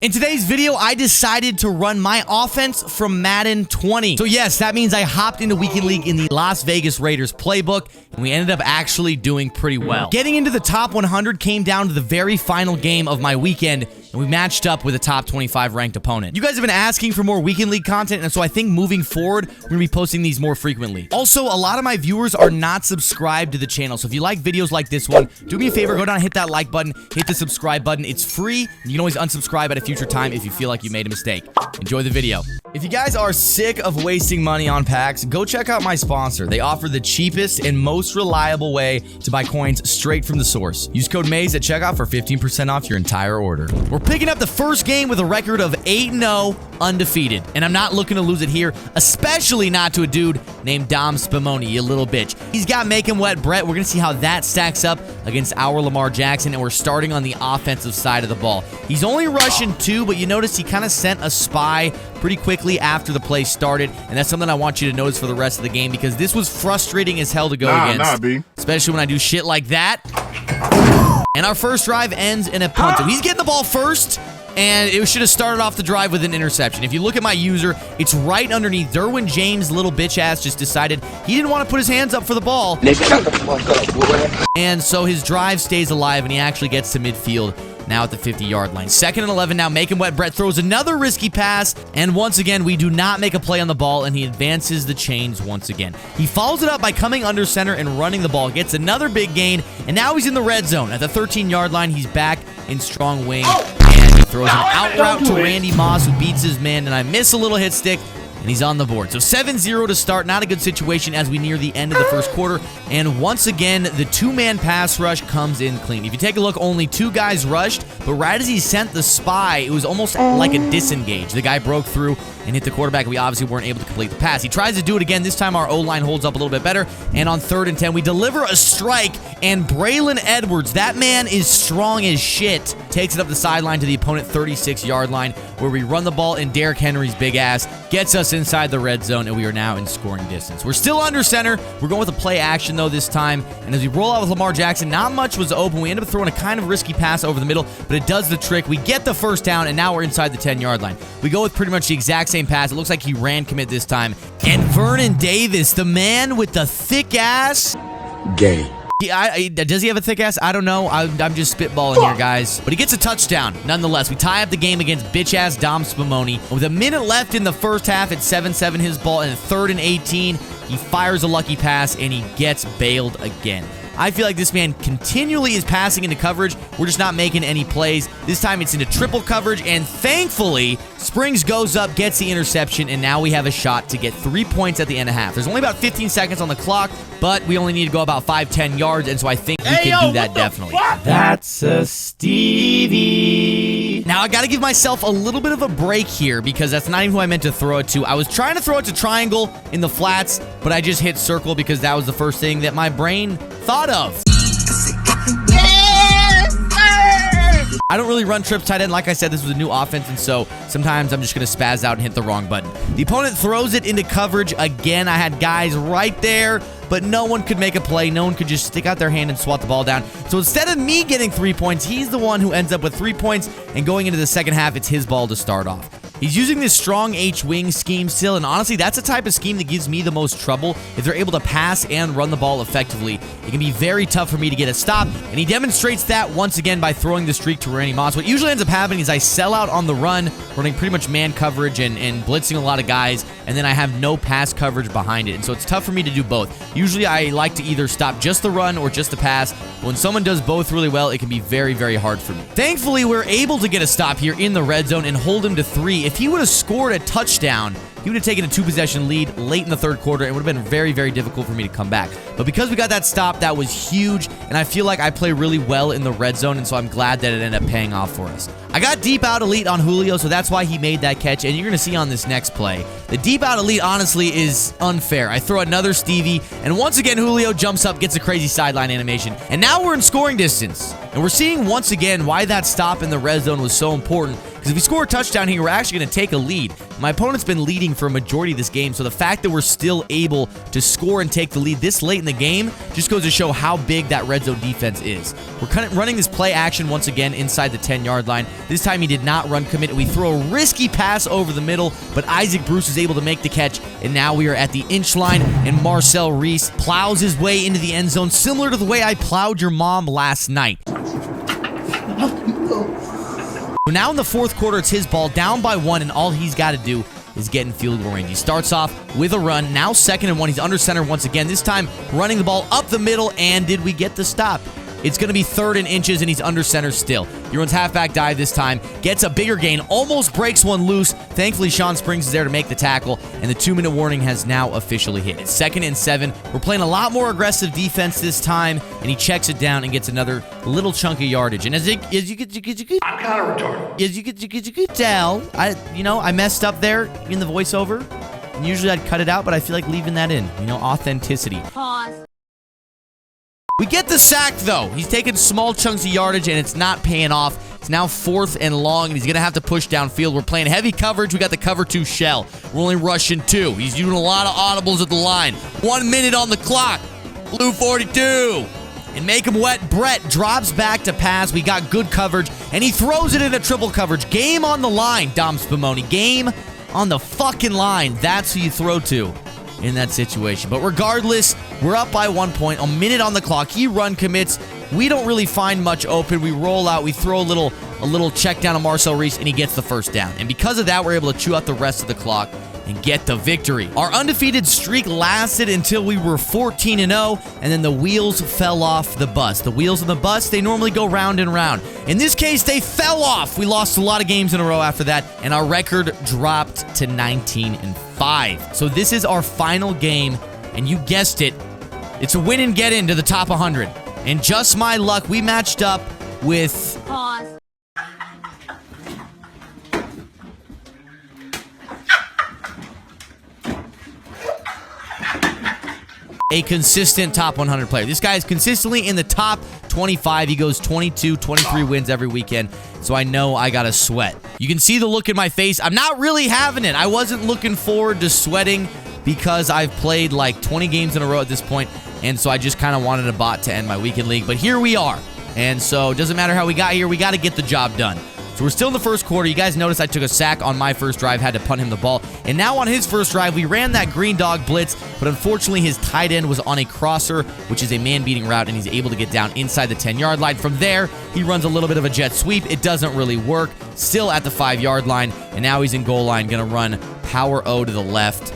In today's video, I decided to run my offense from Madden 20. So yes, that means I hopped into Weekend League in the Las Vegas Raiders playbook, and we ended up actually doing pretty well. Getting into the top 100 came down to the very final game of my weekend, and we matched up with a top 25 ranked opponent. You guys have been asking for more Weekend League content, and so I think moving forward, we're gonna be posting these more frequently. Also, a lot of my viewers are not subscribed to the channel, so if you like videos like this one, do me a favor, go down and hit that like button, hit the subscribe button. It's free, and you can always unsubscribe at a future time if you feel like you made a mistake. Enjoy the video. If you guys are sick of wasting money on packs, go check out my sponsor. They offer the cheapest and most reliable way to buy coins straight from the source. Use code MAZE at checkout for 15% off your entire order. We're picking up the first game with a record of 8-0, undefeated. And I'm not looking to lose it here, especially not to a dude named Dom Spumoni, you little bitch. He's got Make Him Wet Brett. We're going to see how that stacks up against our Lamar Jackson, and we're starting on the offensive side of the ball. He's only rushing 2, but you notice he kind of sent a spy pretty quickly after the play started, and that's something I want you to notice for the rest of the game, because this was frustrating as hell to go against. Especially when I do shit like that. And our first drive ends in a punt. So he's getting the ball first, and it should have started off the drive with an interception. If you look at my user, it's right underneath. Derwin James, little bitch ass, just decided he didn't want to put his hands up for the ball. And so his drive stays alive, and he actually gets to midfield now at the 50-yard line. 2nd and 11 now. Make Him Wet Brett throws another risky pass, and once again, we do not make a play on the ball, and he advances the chains once again. He follows it up by coming under center and running the ball. Gets another big gain, and now he's in the red zone. At the 13-yard line, he's back in strong wing, and he throws an out route to Randy Moss, who beats his man, and I miss a little hit stick, and he's on the board. So 7-0 to start. Not a good situation as we near the end of the first quarter. And once again, the two-man pass rush comes in clean. If you take a look, only 2 guys rushed, but right as he sent the spy, it was almost like a disengage. The guy broke through and hit the quarterback. We obviously weren't able to complete the pass. He tries to do it again. This time our O-line holds up a little bit better. And on 3rd and 10, we deliver a strike, and Braylon Edwards, that man is strong as shit, takes it up the sideline to the opponent 36-yard line, where we run the ball, and Derrick Henry's big ass gets us inside the red zone, and we are now in scoring distance. We're still under center. We're going with a play action, though, this time. And as we roll out with Lamar Jackson, not much was open. We end up throwing a kind of risky pass over the middle, but it does the trick. We get the first down, and now we're inside the 10-yard line. We go with pretty much the exact same pass. It looks like he ran commit this time. And Vernon Davis, the man with the thick ass. Gay. Does he have a thick ass? I don't know. I'm just spitballing here, guys. But he gets a touchdown, nonetheless. We tie up the game against bitch-ass Dom Spumoni. With a minute left in the first half, it's 7-7 his ball, and 3rd and 18, he fires a lucky pass, and he gets bailed again. I feel like this man continually is passing into coverage. We're just not making any plays. This time it's into triple coverage, and thankfully, Springs goes up, gets the interception, and now we have a shot to get 3 points at the end of half. There's only about 15 seconds on the clock, but we only need to go about 5-10 yards, and so I think we can do that definitely. That's a Stevie. Now, I got to give myself a little bit of a break here, because that's not even who I meant to throw it to. I was trying to throw it to triangle in the flats, but I just hit circle because that was the first thing that my brain thought of. I don't really run trips tight end. Like I said, this was a new offense, and so sometimes I'm just going to spaz out and hit the wrong button. The opponent throws it into coverage again. I had guys right there, but no one could make a play. No one could just stick out their hand and swat the ball down. So instead of me getting 3 points, he's the one who ends up with 3 points, and going into the second half, it's his ball to start off. He's using this strong H-wing scheme still, and honestly, that's the type of scheme that gives me the most trouble. If they're able to pass and run the ball effectively, it can be very tough for me to get a stop, and he demonstrates that once again by throwing the streak to Randy Moss. What usually ends up happening is I sell out on the run, running pretty much man coverage and blitzing a lot of guys, and then I have no pass coverage behind it, and so it's tough for me to do both. Usually, I like to either stop just the run or just the pass, but when someone does both really well, it can be very, very hard for me. Thankfully, we're able to get a stop here in the red zone and hold him to 3. If he would have scored a touchdown, he would have taken a 2-possession lead late in the third quarter. It would have been very, very difficult for me to come back. But because we got that stop, that was huge, and I feel like I play really well in the red zone, and so I'm glad that it ended up paying off for us. I got deep out elite on Julio, so that's why he made that catch, and you're going to see on this next play. The deep out elite, honestly, is unfair. I throw another Stevie, and once again, Julio jumps up, gets a crazy sideline animation, and now we're in scoring distance. And we're seeing once again why that stop in the red zone was so important, Because if we score a touchdown here, we're actually going to take a lead. My opponent's been leading for a majority of this game, so the fact that we're still able to score and take the lead this late in the game just goes to show how big that red zone defense is. We're kind of running this play action once again inside the 10-yard line. This time he did not run commit. We throw a risky pass over the middle, but Isaac Bruce is able to make the catch, and now we are at the inch line, and Marcel Reese plows his way into the end zone, similar to the way I plowed your mom last night. Now in the fourth quarter, it's his ball, down by 1, and all he's got to do is get in field goal range. He starts off with a run, now 2nd and 1. He's under center once again, this time running the ball up the middle, and did we get the stop? It's going to be 3rd and inches, and he's under center still. He runs halfback dive this time, gets a bigger gain, almost breaks one loose. Thankfully, Sean Springs is there to make the tackle, and the 2-minute warning has now officially hit. It's 2nd and 7. We're playing a lot more aggressive defense this time, and he checks it down and gets another little chunk of yardage. And as you could I'm kind of retarded. As you could tell, I messed up there in the voiceover. And usually I'd cut it out, but I feel like leaving that in. Authenticity. Pause. We get the sack, though. He's taking small chunks of yardage, and it's not paying off. It's now 4th and long, and he's going to have to push downfield. We're playing heavy coverage. We got the cover 2 shell. We're only rushing 2. He's doing a lot of audibles at the line. 1 minute on the clock. Blue 42. And make him wet. Brett drops back to pass. We got good coverage, and he throws it into triple coverage. Game on the line, Dom Spumoni. Game on the fucking line. That's who you throw to in that situation. But regardless, we're up by 1 point, a minute on the clock. He run commits. We don't really find much open. We roll out. We throw a little check down to Marcel Reese, and he gets the first down. And because of that, we're able to chew out the rest of the clock and get the victory. Our undefeated streak lasted until we were 14-0, and then the wheels fell off the bus. The wheels on the bus, they normally go round and round. In this case, they fell off. We lost a lot of games in a row after that, and our record dropped to 19-5. So this is our final game, and you guessed it, it's a win and get into the top 100. And just my luck, we matched up with... Pause. A consistent top 100 player. This guy is consistently in the top 25. He goes 22, 23 wins every weekend, so I know I got to sweat. You can see the look in my face. I'm not really having it. I wasn't looking forward to sweating because I've played like 20 games in a row at this point, and so I just kind of wanted a bot to end my weekend league, but here we are. And so it doesn't matter how we got here. We got to get the job done. So we're still in the first quarter. You guys noticed I took a sack on my first drive, had to punt him the ball. And now on his first drive, we ran that green dog blitz, but unfortunately his tight end was on a crosser, which is a man-beating route, and he's able to get down inside the 10-yard line. From there, he runs a little bit of a jet sweep. It doesn't really work. Still at the 5-yard line, and now he's in goal line, going to run power O to the left.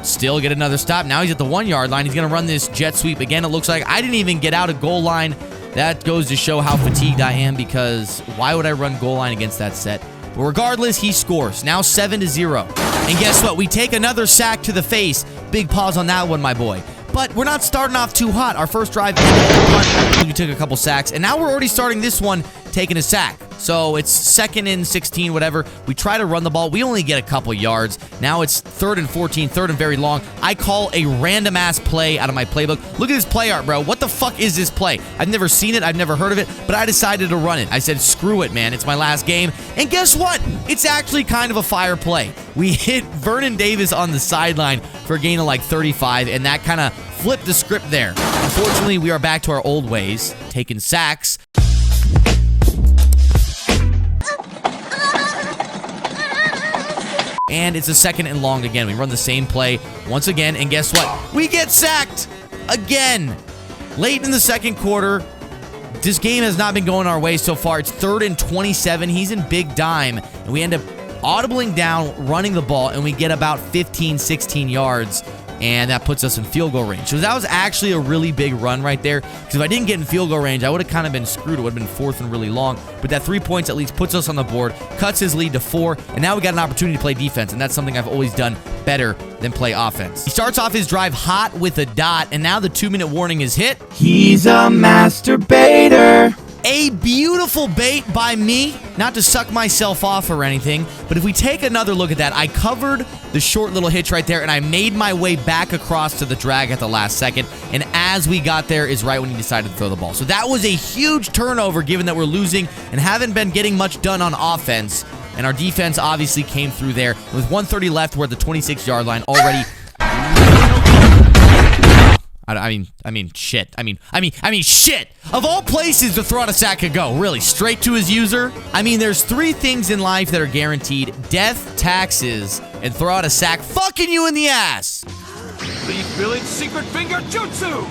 Still get another stop. Now he's at the 1-yard line. He's going to run this jet sweep. Again, it looks like I didn't even get out of goal line. That goes to show how fatigued I am, because why would I run goal line against that set? But regardless, he scores. Now 7-0. And guess what? We take another sack to the face. Big pause on that one, my boy. But we're not starting off too hot. Our first drive ended with a punt. We took a couple sacks. And now we're already starting this one taking a sack. So it's 2nd and 16, whatever. We try to run the ball. We only get a couple yards. Now it's 3rd and 14, 3rd and very long. I call a random-ass play out of my playbook. Look at this play art, bro. What the fuck is this play? I've never seen it. I've never heard of it, but I decided to run it. I said, screw it, man. It's my last game. And guess what? It's actually kind of a fire play. We hit Vernon Davis on the sideline for a gain of like 35, and that kind of flipped the script there. Unfortunately, we are back to our old ways, taking sacks. And it's a 2nd and long again. We run the same play once again, and guess what? We get sacked again. Late in the second quarter, this game has not been going our way so far. It's 3rd and 27. He's in big dime, and we end up audibling down, running the ball, and we get about 15, 16 yards, and that puts us in field goal range. So that was actually a really big run right there, because if I didn't get in field goal range, I would have kind of been screwed. It would have been 4th and really long, but that 3 points at least puts us on the board, cuts his lead to 4, and now we got an opportunity to play defense, and that's something I've always done better than play offense. He starts off his drive hot with a dot, and now the 2-minute warning is hit. He's a masturbator. A beautiful bait by me, not to suck myself off or anything, but if we take another look at that, I covered the short little hitch right there, and I made my way back across to the drag at the last second, and as we got there is right when he decided to throw the ball. So that was a huge turnover, given that we're losing and haven't been getting much done on offense. and our defense obviously came through there. With 1:30 left, we're at the 26-yard line already. I mean, shit. Shit. Of all places to throw out a sack could go, really, straight to his user. I mean, there's 3 things in life that are guaranteed: death, taxes, and throw out a sack fucking you in the ass. Leave Village Secret Finger Jutsu!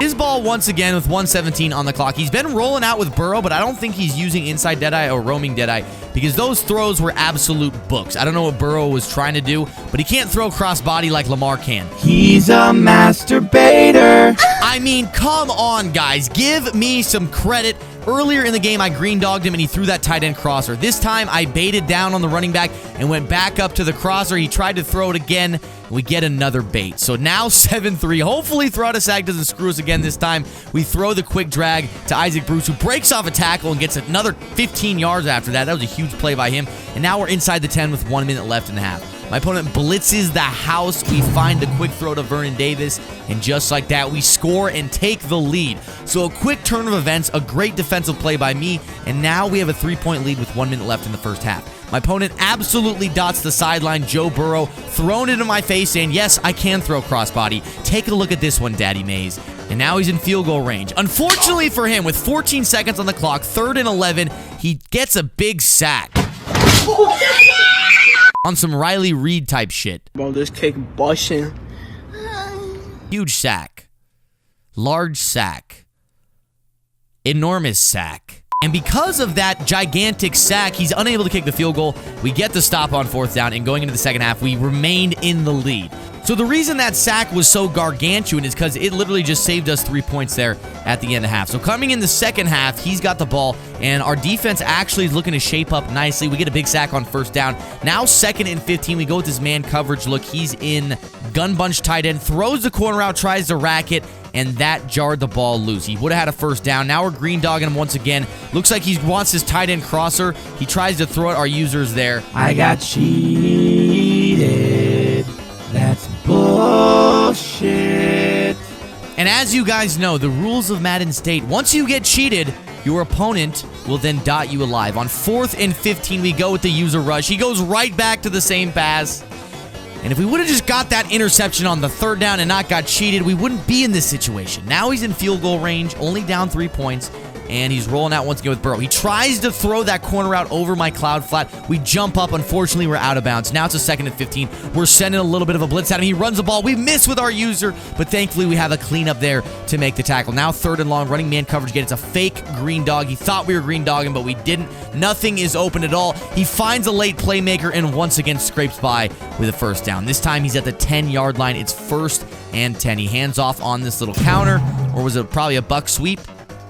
His ball once again with 1:17 on the clock. He's been rolling out with Burrow, but I don't think he's using inside Deadeye or roaming Deadeye because those throws were absolute books. I don't know what Burrow was trying to do, but he can't throw cross-body like Lamar can. He's a masturbator. I mean, come on, guys. Give me some credit. Earlier in the game, I green dogged him and he threw that tight end crosser. This time, I baited down on the running back and went back up to the crosser. He tried to throw it again. We get another bait. So now 7-3. Hopefully, throw out a sack doesn't screw us again this time. We throw the quick drag to Isaac Bruce, who breaks off a tackle and gets another 15 yards after that. That was a huge play by him. And now we're inside the 10 with 1 minute left in the half. My opponent blitzes the house. We find the quick throw to Vernon Davis, and just like that, we score and take the lead. So a quick turn of events, a great defensive play by me, and now we have a 3-point lead with 1 minute left in the first half. My opponent absolutely dots the sideline. Joe Burrow thrown into my face, saying, yes, I can throw crossbody. Take a look at this one, Daddy Mays. And now he's in field goal range. Unfortunately for him, with 14 seconds on the clock, 3rd and 11, he gets a big sack. On some Riley Reid type shit. Bro, this kick busting. Huge sack. Large sack. Enormous sack. And because of that gigantic sack, he's unable to kick the field goal. We get the stop on 4th down, and going into the second half, we remained in the lead. So the reason that sack was so gargantuan is because it literally just saved us 3 points there at the end of half. So coming in the second half, he's got the ball, and our defense actually is looking to shape up nicely. We get a big sack on 1st down. Now 2nd and 15, we go with this man coverage look. He's in gun bunch tight end, throws the corner out, tries to rack it, and that jarred the ball loose. He would have had a 1st down. Now we're green dogging him once again. Looks like he wants his tight end crosser. He tries to throw it. Our user's there. I got cheated. That's bullshit. And as you guys know, the rules of Madden state, once you get cheated, your opponent will then dot you alive. On 4th and 15, we go with the user rush. He goes right back to the same pass. And if we would have just got that interception on the 3rd down and not got cheated, we wouldn't be in this situation. Now he's in field goal range, only down 3 points, and he's rolling out once again with Burrow. He tries to throw that corner out over my cloud flat. We jump up. Unfortunately, we're out of bounds. Now it's a 2nd and 15. We're sending a little bit of a blitz at him. He runs the ball. We miss with our user, but thankfully we have a cleanup there to make the tackle. Now 3rd and long, running man coverage again. It's a fake green dog. He thought we were green dogging, but we didn't. Nothing is open at all. He finds a late playmaker and once again scrapes by with a 1st down. This time he's at the 10-yard line. It's 1st and 10. He hands off on this little counter, or was it probably a buck sweep?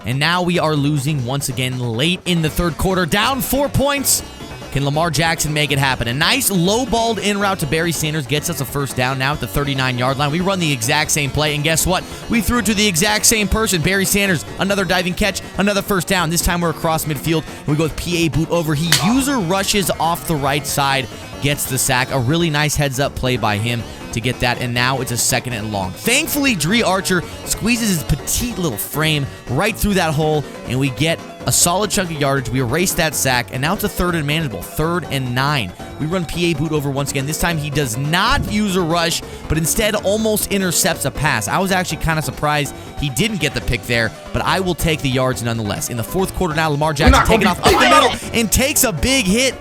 And now we are losing once again late in the 3rd quarter. Down 4 points. Can Lamar Jackson make it happen? A nice low-balled in route to Barry Sanders gets us a 1st down now at the 39-yard line. We run the exact same play, and guess what? We threw it to the exact same person, Barry Sanders. Another diving catch, another 1st down. This time we're across midfield, and we go with PA boot over. He user rushes off the right side, gets the sack. A really nice heads-up play by him to get that, and now it's a 2nd and long. Thankfully, Dree Archer squeezes his petite little frame right through that hole, and we get a solid chunk of yardage. We erase that sack, and now it's a 3rd and manageable, 3rd and 9. We run PA boot over once again. This time he does not use a rush, but instead almost intercepts a pass. I was actually kind of surprised he didn't get the pick there, but I will take the yards nonetheless. In the 4th quarter now, Lamar Jackson taking off up the middle and takes a big hit.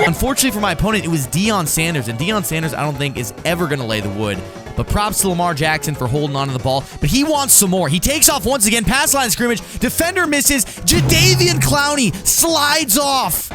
Unfortunately for my opponent, it was Deion Sanders, and Deion Sanders I don't think is ever going to lay the wood. But props to Lamar Jackson for holding on to the ball. But he wants some more. He takes off once again. Pass line scrimmage. Defender misses. Jadeveon Clowney slides off.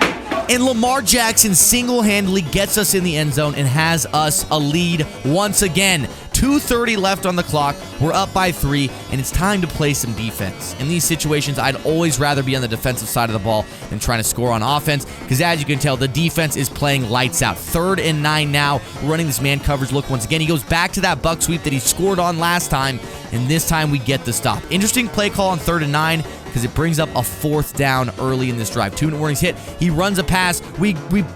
And Lamar Jackson single-handedly gets us in the end zone and has us a lead once again. 2:30 left on the clock. We're up by 3, and it's time to play some defense. In these situations, I'd always rather be on the defensive side of the ball than trying to score on offense, because as you can tell, the defense is playing lights out. 3rd and 9 now. We're running this man coverage look once again. He goes back to that buck sweep that he scored on last time, and this time we get the stop. Interesting play call on 3rd and 9, because it brings up a 4th down early in this drive. 2-minute warnings hit. He runs a pass. We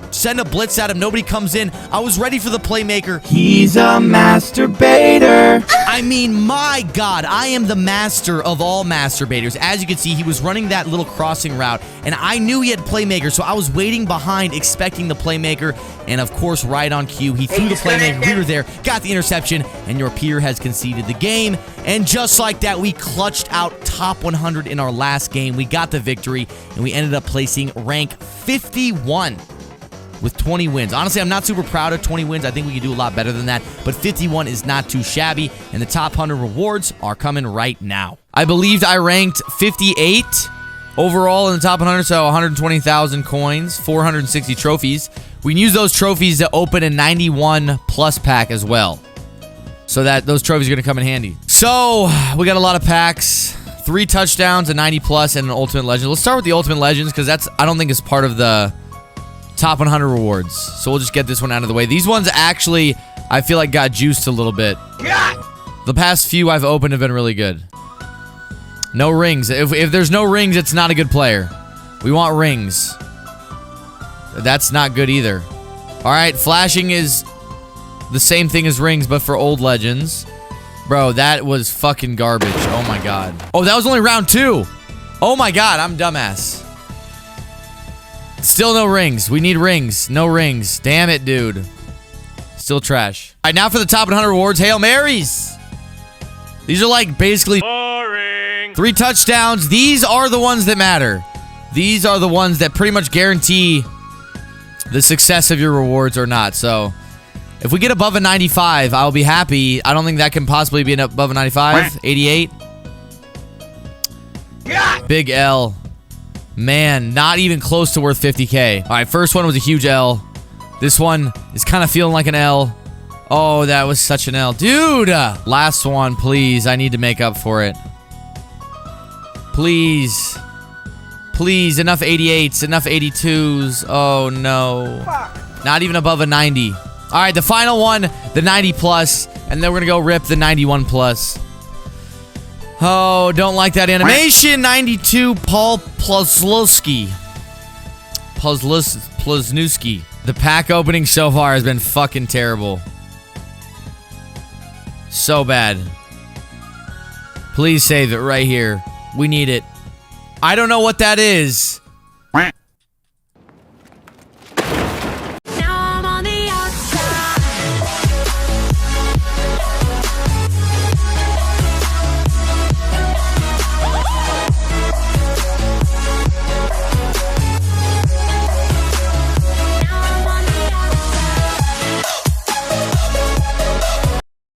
send a blitz at him. Nobody comes in. I was ready for the playmaker. He's a masturbator. I mean, my God, I am the master of all masturbators. As you can see, he was running that little crossing route, and I knew he had playmaker, so I was waiting behind, expecting the playmaker, and of course, right on cue, he threw the playmaker. We were there, got the interception, and your peer has conceded the game. And just like that, we clutched out top 100 in our last game. We got the victory, and we ended up placing rank 51. With 20 wins. Honestly, I'm not super proud of 20 wins. I think we can do a lot better than that. But 51 is not too shabby. And the top 100 rewards are coming right now. I believed I ranked 58 overall in the top 100. So 120,000 coins, 460 trophies. We can use those trophies to open a 91 plus pack as well. So that those trophies are going to come in handy. So we got a lot of packs. 3 touchdowns, a 90 plus, and an ultimate legend. Let's start with the ultimate legends because I don't think it's part of the top 100 rewards. So we'll just get this one out of the way. These ones actually, I feel like got juiced a little bit. The past few I've opened have been really good. No rings. If there's no rings, it's not a good player. We want rings. That's not good either. All right, flashing is the same thing as rings, but for old legends. Bro, that was fucking garbage. Oh my God. Oh, that was only round 2. Oh my God, I'm dumbass. Still no rings. We need rings. No rings. Damn it, dude. Still trash. All right, now for the top 100 rewards. Hail Marys. These are like basically boring. 3 touchdowns. These are the ones that matter. These are the ones that pretty much guarantee the success of your rewards or not. So if we get above a 95, I'll be happy. I don't think that can possibly be above a 95. 88. Big L. Man, not even close to worth 50K. All right, first one was a huge L. This one is kind of feeling like an L. Oh, that was such an L. Dude! Last one, please. I need to make up for it. Please. Please, enough 88s, enough 82s. Oh, no. Fuck. Not even above a 90. All right, the final one, the 90 plus, and then we're going to go rip the 91 plus. Oh, don't like that animation. 92, Paul Plazlowski. Plazlowski. The pack opening so far has been fucking terrible. So bad. Please save it right here. We need it. I don't know what that is.